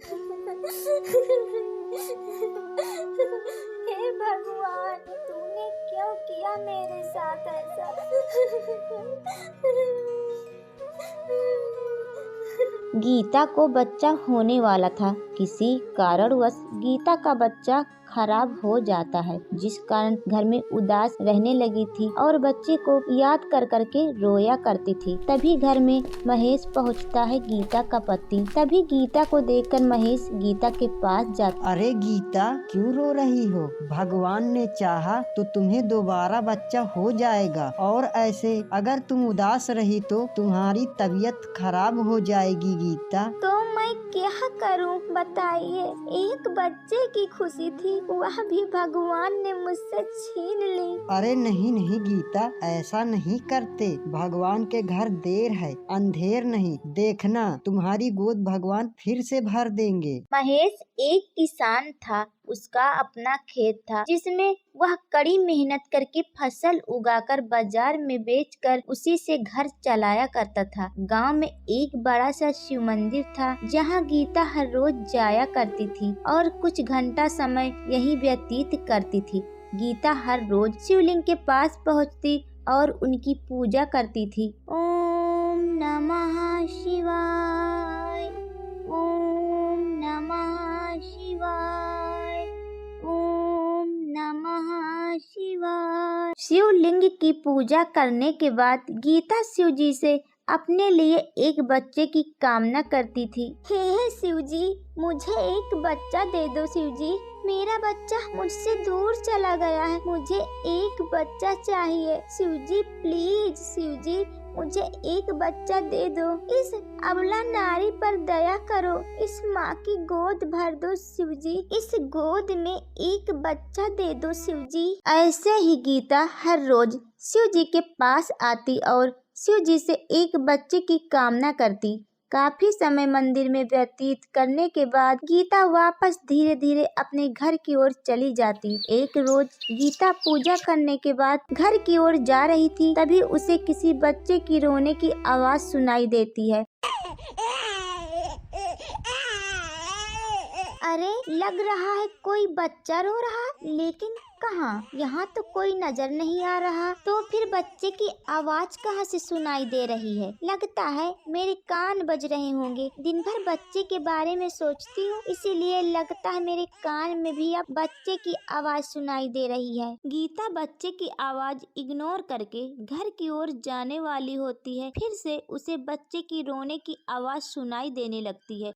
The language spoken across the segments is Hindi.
हे भगवान, तूने क्यों किया मेरे साथ ऐसा? गीता को बच्चा होने वाला था। किसी कारणवश गीता का बच्चा खराब हो जाता है, जिस कारण घर में उदास रहने लगी थी और बच्चे को याद कर करके रोया करती थी। तभी घर में महेश पहुंचता है, गीता का पति। तभी गीता को देखकर महेश गीता के पास जाता। अरे गीता, क्यों रो रही हो? भगवान ने चाहा तो तुम्हें दोबारा बच्चा हो जाएगा, और ऐसे अगर तुम उदास रही तो तुम्हारी तबीयत खराब हो जाएगी गीता। तो मैं क्या करूं बताइए? एक बच्चे की खुशी थी, वह भी भगवान ने मुझसे छीन ली। अरे नहीं नहीं गीता, ऐसा नहीं करते। भगवान के घर देर है, अंधेर नहीं। देखना, तुम्हारी गोद भगवान फिर से भर देंगे। महेश एक किसान था। उसका अपना खेत था, जिसमें वह कड़ी मेहनत करके फसल उगाकर बाजार में बेचकर उसी से घर चलाया करता था। गांव में एक बड़ा सा शिव मंदिर था, जहां गीता हर रोज जाया करती थी और कुछ घंटा समय यहीं व्यतीत करती थी। गीता हर रोज शिवलिंग के पास पहुंचती और उनकी पूजा करती थी। ओम नमः शिवाय, ओम नमः शिवाय, ओम नमः शिवाय। शिवलिंग की पूजा करने के बाद गीता शिव जी से अपने लिए एक बच्चे की कामना करती थी। हे शिव जी, मुझे एक बच्चा दे दो शिव जी। मेरा बच्चा मुझसे दूर चला गया है, मुझे एक बच्चा चाहिए। शिव जी प्लीज, शिव जी मुझे एक बच्चा दे दो। इस अबला नारी पर दया करो, इस माँ की गोद भर दो शिव जी। इस गोद में एक बच्चा दे दो शिव जी। ऐसे ही गीता हर रोज शिव जी के पास आती और शिव जी से एक बच्चे की कामना करती। काफी समय मंदिर में व्यतीत करने के बाद गीता वापस धीरे धीरे अपने घर की ओर चली जाती। एक रोज गीता पूजा करने के बाद घर की ओर जा रही थी, तभी उसे किसी बच्चे की रोने की आवाज सुनाई देती है। अरे, लग रहा है कोई बच्चा रो रहा, लेकिन कहाँ? यहाँ तो कोई नजर नहीं आ रहा। तो फिर बच्चे की आवाज कहाँ से सुनाई दे रही है? लगता है मेरे कान बज रहे होंगे। दिन भर बच्चे के बारे में सोचती हूँ, इसीलिए लगता है मेरे कान में भी अब बच्चे की आवाज सुनाई दे रही है। गीता बच्चे की आवाज इग्नोर करके घर की ओर जाने वाली होती है। फिर से उसे बच्चे की रोने की आवाज सुनाई देने लगती है।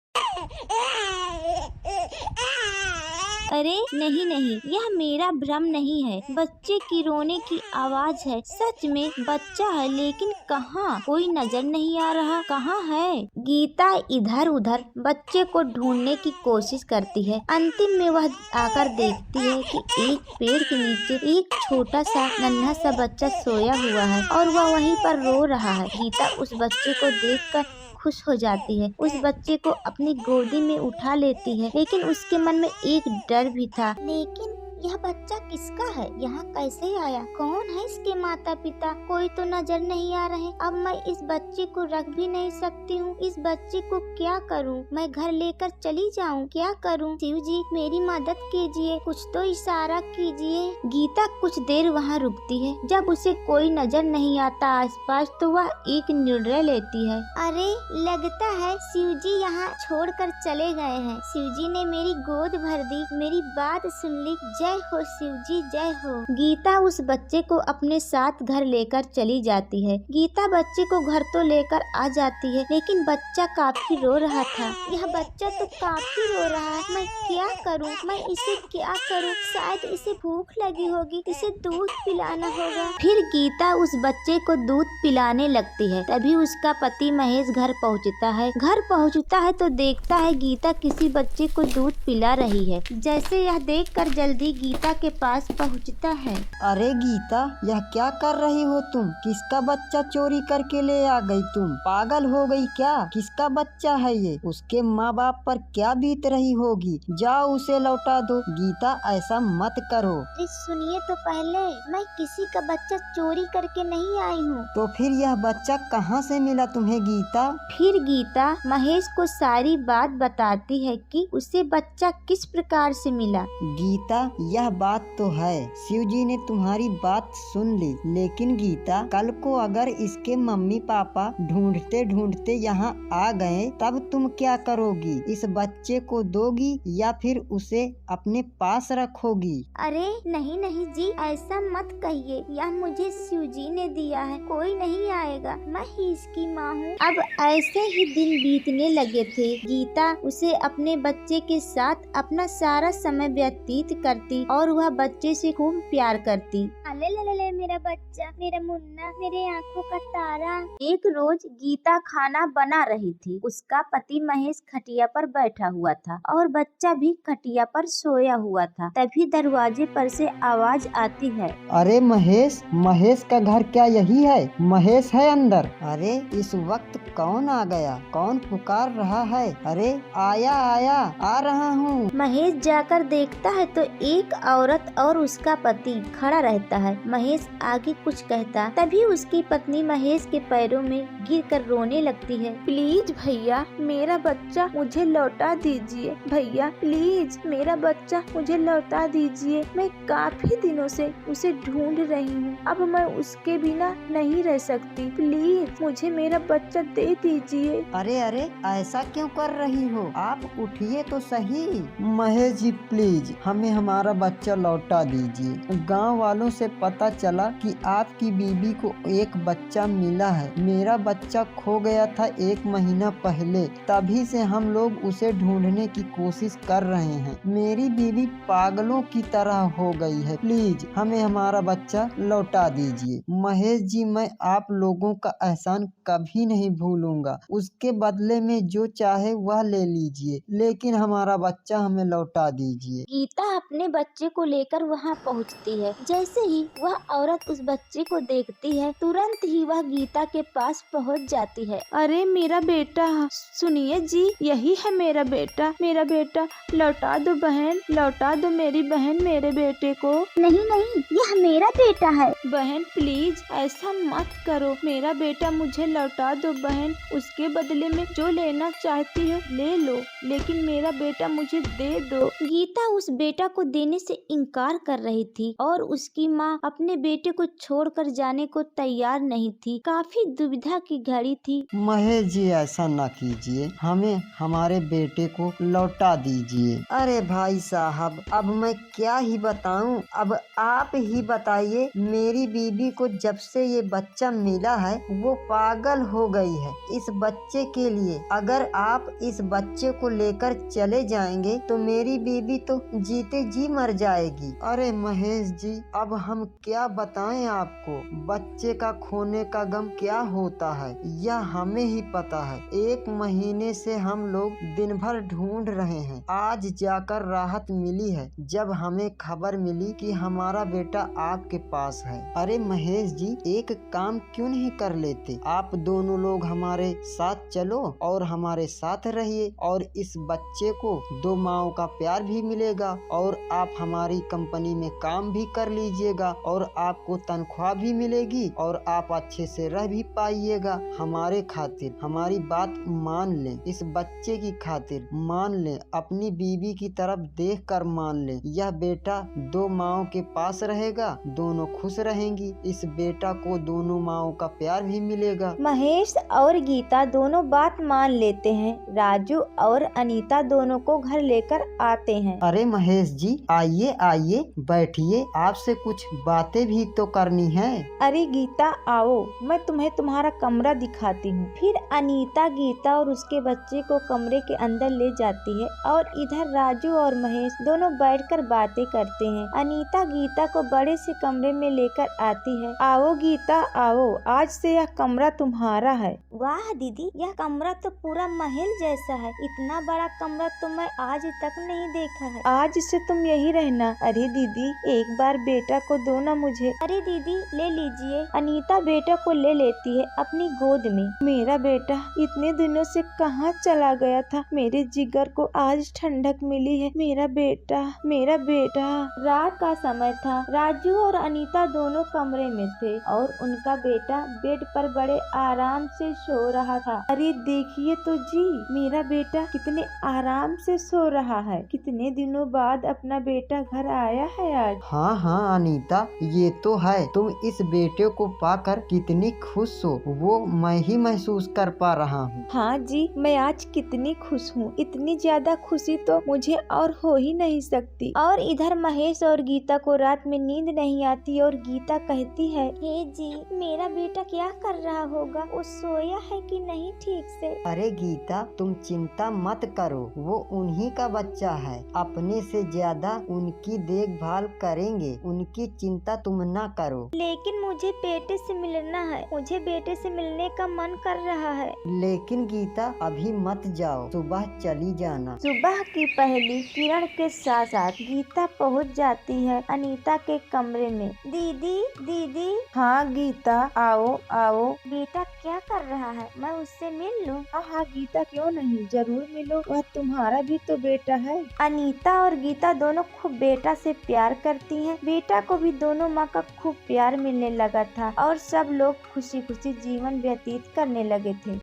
अरे नहीं नहीं, यह मेरा भ्रम नहीं है, बच्चे की रोने की आवाज है। सच में बच्चा है, लेकिन कहाँ? कोई नजर नहीं आ रहा, कहाँ है? गीता इधर उधर बच्चे को ढूंढने की कोशिश करती है। अंतिम में वह आकर देखती है कि एक पेड़ के नीचे एक छोटा सा नन्हा सा बच्चा सोया हुआ है और वह वहीं पर रो रहा है। गीता उस बच्चे को देखकर खुश हो जाती है, उस बच्चे को अपनी गोदी में उठा लेती है, लेकिन उसके मन में एक डर भी था। लेकिन यह बच्चा किसका है? यहाँ कैसे आया? कौन है इसके माता पिता? कोई तो नजर नहीं आ रहे। अब मैं इस बच्चे को रख भी नहीं सकती हूँ। इस बच्चे को क्या करूँ? मैं घर लेकर चली जाऊँ? क्या करूँ? शिव जी मेरी मदद कीजिए, कुछ तो इशारा कीजिए। गीता कुछ देर वहाँ रुकती है। जब उसे कोई नजर नहीं आता आसपास, तो वह एक निर्णय लेती है। अरे, लगता है शिव जी यहाँ छोड़कर चले गए हैं। शिव जी ने मेरी गोद भर दी, मेरी बात सुन ली। जय हो शिव जी, जय हो। गीता उस बच्चे को अपने साथ घर लेकर चली जाती है। गीता बच्चे को घर तो लेकर आ जाती है, लेकिन बच्चा काफी रो रहा था। यह बच्चा तो काफी रो रहा है, मैं क्या करूं? मैं इसे क्या करूं? शायद इसे भूख लगी होगी, इसे दूध पिलाना होगा। फिर गीता उस बच्चे को दूध पिलाने लगती है। तभी उसका पति महेश घर पहुंचता है। घर पहुंचता है तो देखता है गीता किसी बच्चे को दूध पिला रही है। जैसे यह देखकर जल्दी गीता के पास पहुंचता है। अरे गीता, यह क्या कर रही हो तुम? किसका बच्चा चोरी करके ले आ गई तुम? पागल हो गई क्या? किसका बच्चा है ये? उसके माँ बाप पर क्या बीत रही होगी? जाओ उसे लौटा दो। गीता, ऐसा मत करो। अरे सुनिए तो पहले, मैं किसी का बच्चा चोरी करके नहीं आई हूँ। तो फिर यह बच्चा कहाँ से मिला तुम्हें गीता? फिर गीता महेश को सारी बात बताती है कि उसे बच्चा किस प्रकार से मिला। गीता, यह बात तो है, शिव जी ने तुम्हारी बात सुन ली, लेकिन गीता, कल को अगर इसके मम्मी पापा ढूंढते ढूंढते यहाँ आ गए तब तुम क्या करोगी? इस बच्चे को दोगी या फिर उसे अपने पास रखोगी? अरे नहीं नहीं जी, ऐसा मत कहिए। यह मुझे शिव जी ने दिया है, कोई नहीं आएगा, मैं ही इसकी माँ हूँ। अब ऐसे ही दिन बीतने लगे थे। गीता उसे अपने बच्चे के साथ अपना सारा समय व्यतीत करती और वह बच्चे से खूब प्यार करती। ले ले ले ले मेरा बच्चा, मेरा मुन्ना, मेरे आँखों का तारा। एक रोज गीता खाना बना रही थी। उसका पति महेश खटिया पर बैठा हुआ था और बच्चा भी खटिया पर सोया हुआ था। तभी दरवाजे पर से आवाज आती है। अरे महेश, महेश का घर क्या यही है? महेश है अंदर? अरे इस वक्त कौन आ गया? कौन पुकार रहा है? अरे आया आया, आ रहा हूँ। महेश जाकर देखता है तो एक औरत और उसका पति खड़ा रहता है। महेश आगे कुछ कहता, तभी उसकी पत्नी महेश के पैरों में गिरकर रोने लगती है। प्लीज भैया, मेरा बच्चा मुझे लौटा दीजिए। भैया प्लीज, मेरा बच्चा मुझे लौटा दीजिए। मैं काफी दिनों से उसे ढूंढ रही हूँ, अब मैं उसके बिना नहीं रह सकती। प्लीज मुझे मेरा बच्चा दे दीजिए। अरे अरे, ऐसा क्यों कर रही हो? आप उठिए तो सही। महेश जी प्लीज, हमें हमारा बच्चा लौटा दीजिए। गांव वालों से पता चला कि आपकी बीबी को एक बच्चा मिला है। मेरा बच्चा खो गया था 1 महीना पहले, तभी से हम लोग उसे ढूंढने की कोशिश कर रहे हैं। मेरी बीबी पागलों की तरह हो गई है। प्लीज हमें हमारा बच्चा लौटा दीजिए। महेश जी, मैं आप लोगों का एहसान कभी नहीं भूलूंगा। उसके बदले में जो चाहे वह ले लीजिए, लेकिन हमारा बच्चा हमें लौटा दीजिए। गीता अपने बच्चे को लेकर वहाँ पहुँचती है। जैसे ही वह औरत उस बच्चे को देखती है, तुरंत ही वह गीता के पास पहुँच जाती है। अरे मेरा बेटा, सुनिए जी, यही है मेरा बेटा। मेरा बेटा लौटा दो बहन, लौटा दो मेरी बहन मेरे बेटे को। नहीं नहीं, यह मेरा बेटा है। बहन प्लीज ऐसा मत करो, मेरा बेटा मुझे लौटा दो बहन। उसके बदले में जो लेना चाहती हो ले लो, लेकिन मेरा बेटा मुझे दे दो। गीता उस बेटा को देने से इनकार कर रही थी और उसकी माँ अपने बेटे को छोड़कर जाने को तैयार नहीं थी। काफी दुविधा की घड़ी थी। महेश जी ऐसा ना कीजिए, हमें हमारे बेटे को लौटा दीजिए। अरे भाई साहब, अब मैं क्या ही बताऊं, अब आप ही बताइए। मेरी बीबी को जब से ये बच्चा मिला है वो पागल हो गई है इस बच्चे के लिए। अगर आप इस बच्चे को लेकर चले जाएंगे तो मेरी बीबी तो जीते जी मर जाएगी। अरे महेश जी, अब हम क्या बताएं आपको, बच्चे का खोने का गम क्या होता है यह हमें ही पता है। 1 महीने से हम लोग दिन भर ढूंढ रहे हैं, आज जाकर राहत मिली है जब हमें खबर मिली कि हमारा बेटा आपके पास है। अरे महेश जी, एक काम क्यों नहीं कर लेते? आप दोनों लोग हमारे साथ चलो और हमारे साथ रहिए, और इस बच्चे को 2 माओं का प्यार भी मिलेगा और आप हमारी कंपनी में काम भी कर लीजिएगा और आपको तनख्वाह भी मिलेगी और आप अच्छे से रह भी पाइएगा। हमारे खातिर हमारी बात मान लें, इस बच्चे की खातिर मान लें, अपनी बीबी की तरफ देखकर मान लें। यह बेटा 2 माओं के पास रहेगा, दोनों खुश रहेंगी। इस बेटा को दोनों माओं का प्यार भी मिलेगा। महेश और गीता दोनों बात मान लेते हैं। राजू और अनीता दोनों को घर लेकर आते हैं। अरे महेश जी, आइए आइए, बैठिए, आपसे कुछ बातें भी तो करनी है। अरे गीता आओ, मैं तुम्हें तुम्हारा कमरा दिखाती हूँ। फिर अनीता गीता और उसके बच्चे को कमरे के अंदर ले जाती है और इधर राजू और महेश दोनों बैठकर बातें करते हैं। अनीता गीता को बड़े से कमरे में लेकर आती है। आओ गीता आओ, आज से यह कमरा तुम्हारा है। वाह दीदी, यह कमरा तो पूरा महल जैसा है। इतना बड़ा कमरा तो मैं आज तक नहीं देखा है। आज से तुम यही रहना। अरे दीदी, एक बार बेटा को दो ना मुझे। अरे दीदी ले लीजिए। अनीता बेटा को ले लेती है अपनी गोद में। मेरा बेटा इतने दिनों से कहाँ चला गया था। मेरे जिगर को आज ठंडक मिली है। मेरा बेटा, मेरा बेटा। रात का समय था। राजू और अनीता दोनों कमरे में थे और उनका बेटा बेड पर बड़े आराम से सो रहा था। अरे देखिए तो जी, मेरा बेटा कितने आराम से सो रहा है। कितने दिनों बाद अपना बेटा घर आया है आज। हाँ हाँ अनीता, ये तो है। तुम इस बेटे को पाकर कितनी खुश हो, वो मैं ही महसूस कर पा रहा हूँ। हाँ जी, मैं आज कितनी खुश हूँ। इतनी ज्यादा खुशी तो मुझे और हो ही नहीं सकती। और इधर महेश और गीता को रात में नींद नहीं आती और गीता कहती है, हे जी, मेरा बेटा क्या कर रहा होगा? वो सोया है कि नहीं ठीक से? अरे गीता, तुम चिंता मत करो, वो उन्हीं का बच्चा है। अपने से ज्यादा उनकी देखभाल करेंगे, उनकी चिंता तुम ना करो। लेकिन मुझे बेटे से मिलना है, मुझे बेटे से मिलने का मन कर रहा है। लेकिन गीता अभी मत जाओ, सुबह चली जाना। सुबह की पहली किरण के साथ साथ गीता पहुंच जाती है अनीता के कमरे में। दीदी दीदी। हाँ गीता, आओ आओ। बेटा क्या कर रहा है? मैं उससे मिल लूं? हाँ हाँ गीता, क्यों नहीं, जरूर मिलो। वह तुम्हारा भी तो बेटा है। अनीता और गीता दोनों खूब बेटा से प्यार करती हैं। बेटा को भी दोनों माँ का खूब प्यार मिलने लगा था और सब लोग खुशी खुशी जीवन व्यतीत करने लगे थे।